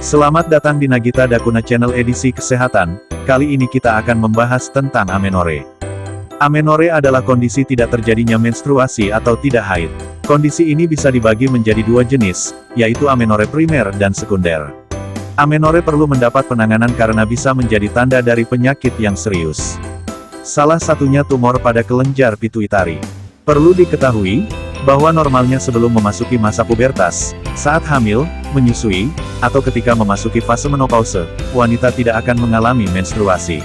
Selamat datang di Nagita Dakuna Channel edisi kesehatan. Kali ini kita akan membahas tentang amenore. Amenore adalah kondisi tidak terjadinya menstruasi atau tidak haid. Kondisi ini bisa dibagi menjadi dua jenis, yaitu amenore primer dan sekunder. Amenore perlu mendapat penanganan karena bisa menjadi tanda dari penyakit yang serius. Salah satunya tumor pada kelenjar pituitari. Perlu diketahui bahwa normalnya sebelum memasuki masa pubertas, saat hamil, menyusui, atau ketika memasuki fase menopause, wanita tidak akan mengalami menstruasi.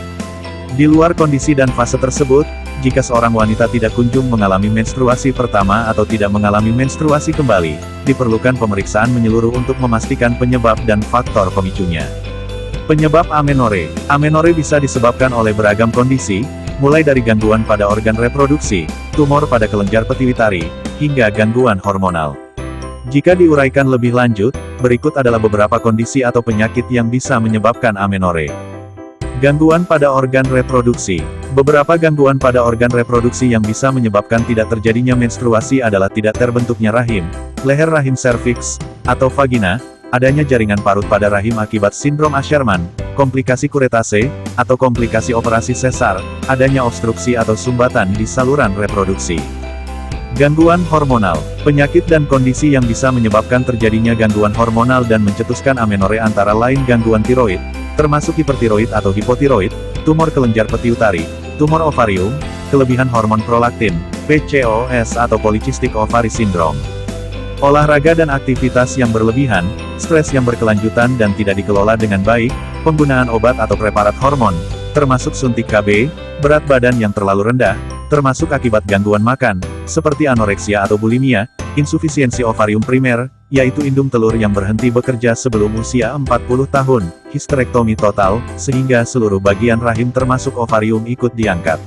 Di luar kondisi dan fase tersebut, jika seorang wanita tidak kunjung mengalami menstruasi pertama atau tidak mengalami menstruasi kembali, diperlukan pemeriksaan menyeluruh untuk memastikan penyebab dan faktor pemicunya. Penyebab amenore. Amenore bisa disebabkan oleh beragam kondisi, mulai dari gangguan pada organ reproduksi, tumor pada kelenjar pituitari, hingga gangguan hormonal. Jika diuraikan lebih lanjut, berikut adalah beberapa kondisi atau penyakit yang bisa menyebabkan amenore. Gangguan pada organ reproduksi. Beberapa gangguan pada organ reproduksi yang bisa menyebabkan tidak terjadinya menstruasi adalah tidak terbentuknya rahim, leher rahim serviks, atau vagina, adanya jaringan parut pada rahim akibat sindrom Asherman, komplikasi kuretase, atau komplikasi operasi sesar, adanya obstruksi atau sumbatan di saluran reproduksi. Gangguan hormonal. Penyakit dan kondisi yang bisa menyebabkan terjadinya gangguan hormonal dan mencetuskan amenore antara lain gangguan tiroid, termasuk hipertiroid atau hipotiroid, tumor kelenjar pituitari, tumor ovarium, kelebihan hormon prolaktin, PCOS atau polycystic ovary syndrome. Olahraga dan aktivitas yang berlebihan, stres yang berkelanjutan dan tidak dikelola dengan baik, penggunaan obat atau preparat hormon, termasuk suntik KB, berat badan yang terlalu rendah, termasuk akibat gangguan makan, seperti anoreksia atau bulimia, insufisiensi ovarium primer, yaitu indung telur yang berhenti bekerja sebelum usia 40 tahun, histerektomi total, sehingga seluruh bagian rahim termasuk ovarium ikut diangkat.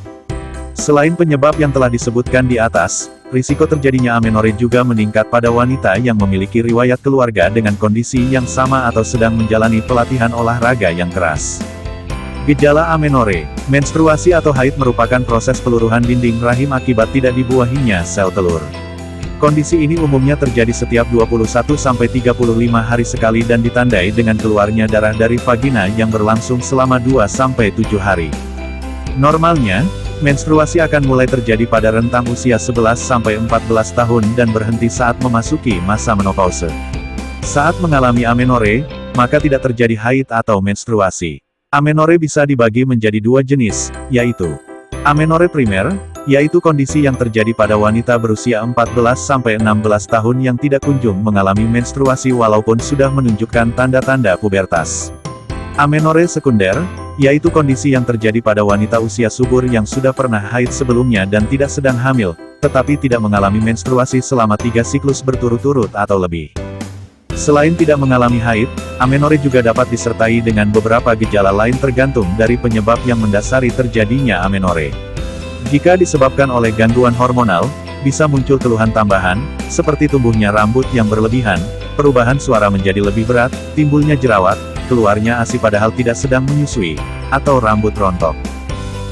Selain penyebab yang telah disebutkan di atas, risiko terjadinya amenore juga meningkat pada wanita yang memiliki riwayat keluarga dengan kondisi yang sama atau sedang menjalani pelatihan olahraga yang keras. Gejala amenore. Menstruasi atau haid merupakan proses peluruhan dinding rahim akibat tidak dibuahinya sel telur. Kondisi ini umumnya terjadi setiap 21-35 hari sekali dan ditandai dengan keluarnya darah dari vagina yang berlangsung selama 2-7 hari. Normalnya, menstruasi akan mulai terjadi pada rentang usia 11-14 tahun dan berhenti saat memasuki masa menopause. Saat mengalami amenore, maka tidak terjadi haid atau menstruasi. Amenore bisa dibagi menjadi dua jenis, yaitu amenore primer, yaitu kondisi yang terjadi pada wanita berusia 14-16 tahun yang tidak kunjung mengalami menstruasi walaupun sudah menunjukkan tanda-tanda pubertas. Amenore sekunder, yaitu kondisi yang terjadi pada wanita usia subur yang sudah pernah haid sebelumnya dan tidak sedang hamil, tetapi tidak mengalami menstruasi selama 3 siklus berturut-turut atau lebih. Selain tidak mengalami haid, amenore juga dapat disertai dengan beberapa gejala lain tergantung dari penyebab yang mendasari terjadinya amenore. Jika disebabkan oleh gangguan hormonal, bisa muncul keluhan tambahan, seperti tumbuhnya rambut yang berlebihan, perubahan suara menjadi lebih berat, timbulnya jerawat, keluarnya ASI padahal tidak sedang menyusui, atau rambut rontok.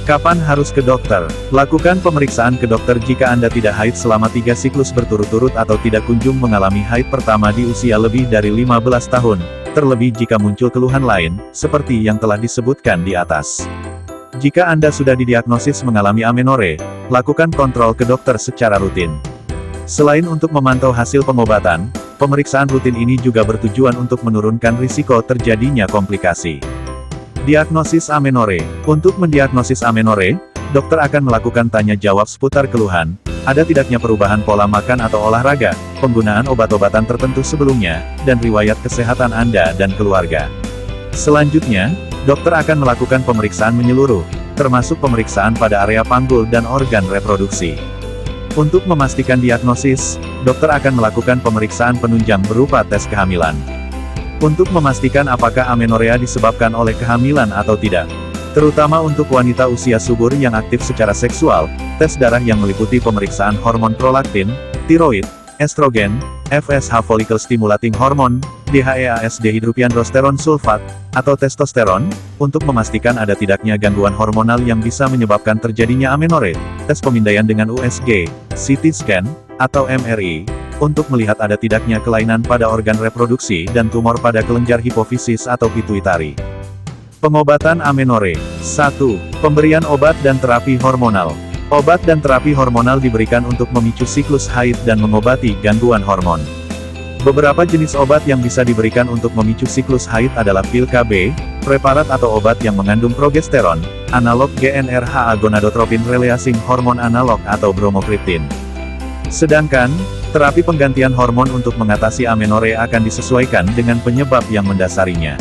Kapan harus ke dokter? Lakukan pemeriksaan ke dokter jika Anda tidak haid selama 3 siklus berturut-turut atau tidak kunjung mengalami haid pertama di usia lebih dari 15 tahun, terlebih jika muncul keluhan lain, seperti yang telah disebutkan di atas. Jika Anda sudah didiagnosis mengalami amenore, lakukan kontrol ke dokter secara rutin. Selain untuk memantau hasil pengobatan, pemeriksaan rutin ini juga bertujuan untuk menurunkan risiko terjadinya komplikasi. Diagnosis amenore. Untuk mendiagnosis amenore, dokter akan melakukan tanya jawab seputar keluhan, ada tidaknya perubahan pola makan atau olahraga, penggunaan obat-obatan tertentu sebelumnya, dan riwayat kesehatan Anda dan keluarga. Selanjutnya, dokter akan melakukan pemeriksaan menyeluruh, termasuk pemeriksaan pada area panggul dan organ reproduksi. Untuk memastikan diagnosis, dokter akan melakukan pemeriksaan penunjang berupa tes kehamilan. Untuk memastikan apakah amenorea disebabkan oleh kehamilan atau tidak. Terutama untuk wanita usia subur yang aktif secara seksual, tes darah yang meliputi pemeriksaan hormon prolaktin, tiroid, estrogen, FSH follicle stimulating hormone, DHEAS dehidropiandrosteron sulfat, atau testosteron, untuk memastikan ada tidaknya gangguan hormonal yang bisa menyebabkan terjadinya amenore, tes pemindaian dengan USG, CT scan, atau MRI, untuk melihat ada tidaknya kelainan pada organ reproduksi dan tumor pada kelenjar hipofisis atau pituitari. Pengobatan amenore. 1. Pemberian obat dan terapi hormonal. Obat dan terapi hormonal diberikan untuk memicu siklus haid dan mengobati gangguan hormon. Beberapa jenis obat yang bisa diberikan untuk memicu siklus haid adalah pil KB, preparat atau obat yang mengandung progesteron, analog GnRH gonadotropin releasing hormon analog atau bromokriptin. Sedangkan, terapi penggantian hormon untuk mengatasi amenore akan disesuaikan dengan penyebab yang mendasarinya.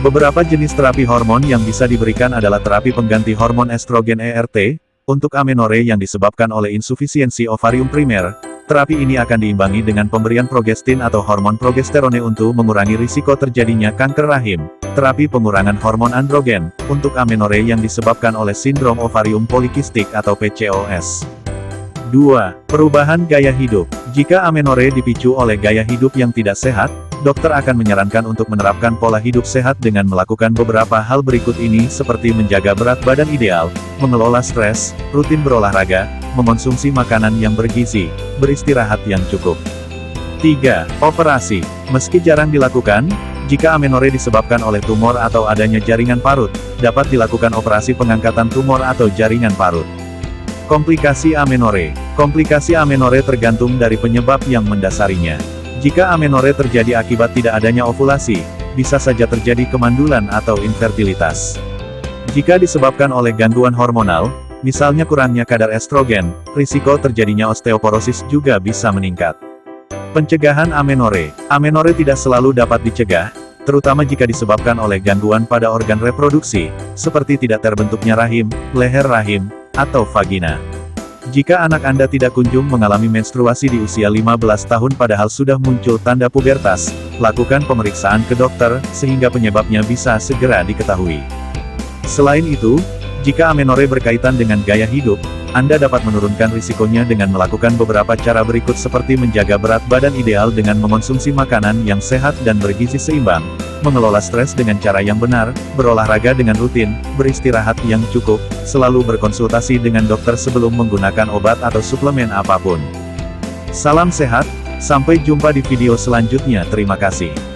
Beberapa jenis terapi hormon yang bisa diberikan adalah terapi pengganti hormon estrogen ERT, untuk amenore yang disebabkan oleh insufisiensi ovarium primer. Terapi ini akan diimbangi dengan pemberian progestin atau hormon progesterone untuk mengurangi risiko terjadinya kanker rahim. Terapi pengurangan hormon androgen, untuk amenore yang disebabkan oleh sindrom ovarium polikistik atau PCOS. 2. Perubahan gaya hidup. Jika amenore dipicu oleh gaya hidup yang tidak sehat, dokter akan menyarankan untuk menerapkan pola hidup sehat dengan melakukan beberapa hal berikut ini seperti menjaga berat badan ideal, mengelola stres, rutin berolahraga, mengonsumsi makanan yang bergizi, beristirahat yang cukup. 3. Operasi. Meski jarang dilakukan, jika amenore disebabkan oleh tumor atau adanya jaringan parut, dapat dilakukan operasi pengangkatan tumor atau jaringan parut. Komplikasi amenore. Komplikasi amenore tergantung dari penyebab yang mendasarinya. Jika amenore terjadi akibat tidak adanya ovulasi, bisa saja terjadi kemandulan atau infertilitas. Jika disebabkan oleh gangguan hormonal, misalnya kurangnya kadar estrogen, risiko terjadinya osteoporosis juga bisa meningkat. Pencegahan amenore. Amenore tidak selalu dapat dicegah, terutama jika disebabkan oleh gangguan pada organ reproduksi, seperti tidak terbentuknya rahim, leher rahim, atau vagina. Jika anak Anda tidak kunjung mengalami menstruasi di usia 15 tahun padahal sudah muncul tanda pubertas, lakukan pemeriksaan ke dokter, sehingga penyebabnya bisa segera diketahui. Selain itu, jika amenore berkaitan dengan gaya hidup, Anda dapat menurunkan risikonya dengan melakukan beberapa cara berikut seperti menjaga berat badan ideal dengan mengonsumsi makanan yang sehat dan bergizi seimbang, mengelola stres dengan cara yang benar, berolahraga dengan rutin, beristirahat yang cukup, selalu berkonsultasi dengan dokter sebelum menggunakan obat atau suplemen apapun. Salam sehat, sampai jumpa di video selanjutnya. Terima kasih.